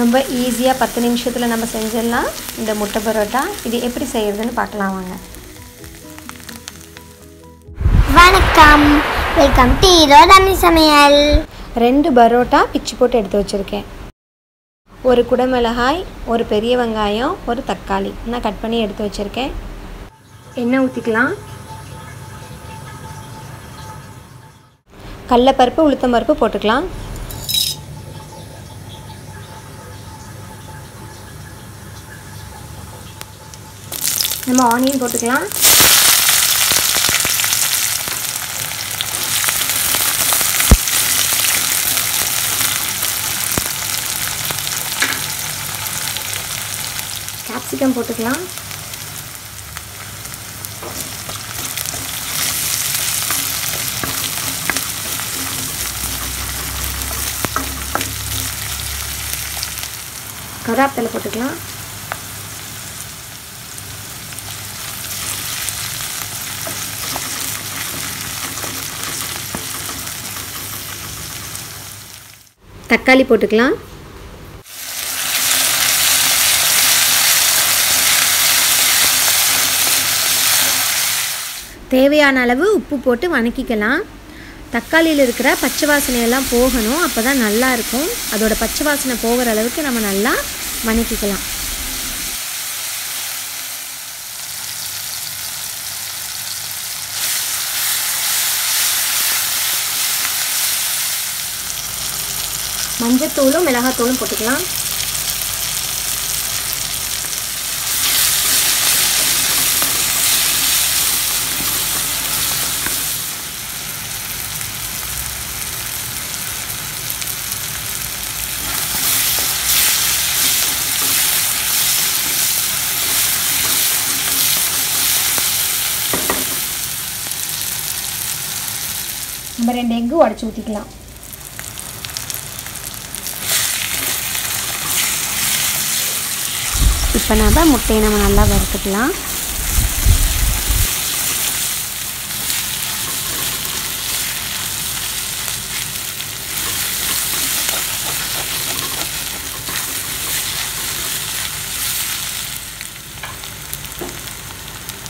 ரொம்ப ஈஸியா 10 நிமிஷத்துல நம்ம செஞ்சிடலாம் இந்த முட்டை பரோட்டா. இது எப்படி செய்யறதுன்னு பார்க்கலாம் வாங்க. வணக்கம், welcome to Erode Ammi Samayal. 2 parotta பிச்சு போட்டு எடுத்து வச்சிருக்கேன். ஒரு குடமிளகாய், ஒரு பெரிய வெங்காயம், ஒரு தக்காளி நான் கட் பண்ணி எடுத்து வச்சிருக்கேன். எண்ணெய் ஊத்திக்கலாம். கடலைப்பருப்பு, உளுத்தம் பருப்பு போட்டுக்கலாம். நம்ம ஆனியன் போட்டுக்கலாம். கேப்சிகம் போட்டுக்கலாம். கருவேப்பிலை போட்டுக்கலாம். தக்காளி போட்டுக்கலாம். தேவையான அளவு உப்பு போட்டு வதக்கிக்கலாம். தக்காளியில் இருக்கிற பச்சை வாசனையெல்லாம் போகணும், அப்போ தான் நல்லா இருக்கும். அதோட பச்சை வாசனை போகிற அளவுக்கு நம்ம நல்லா வதக்கிக்கலாம். மஞ்சத்தூளும் மிளகாத்தூளும் போட்டுக்கலாம். நம்ம 2 எக்கு உடைச்சு ஊற்றிக்கலாம். இப்போ நம்ம முட்டையை நம்ம நல்லா வறுத்துக்கலாம்.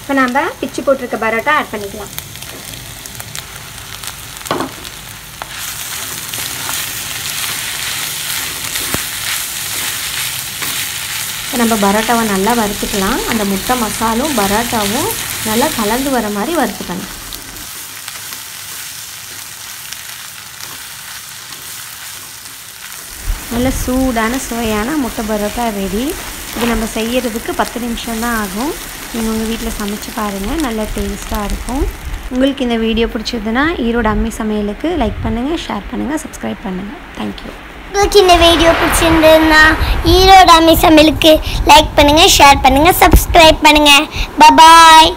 இப்போ நம்ம பிச்சு போட்டிருக்க பரோட்டா ஆட் பண்ணிக்கலாம். நம்ம பரோட்டாவை நல்லா வறுத்துக்கலாம். அந்த முட்டை மசாலும் பரோட்டாவும் நல்லா கலந்து வர மாதிரி வறுத்துக்கணும். நல்ல சூடான சுவையான முட்டை பரோட்டா ரெடி. இது நம்ம செய்யறதுக்கு 10 நிமிஷம் தான் ஆகும். நீங்கள் உங்கள் வீட்டில் சமைச்சு பாருங்கள், நல்ல டேஸ்ட்டாக இருக்கும். உங்களுக்கு இந்த வீடியோ பிடிச்சதுன்னா ஈரோடு அம்மி சமையலுக்கு லைக் பண்ணுங்கள், ஷேர் பண்ணுங்கள், சப்ஸ்கிரைப் பண்ணுங்கள். தேங்க்யூ. உங்களுக்கு இந்த வீடியோ பிடிச்சிருந்ததுன்னா Erode Ammi Samayalக்கு லைக் பண்ணுங்கள், ஷேர் பண்ணுங்கள், சப்ஸ்கிரைப் பண்ணுங்கள். பாய்.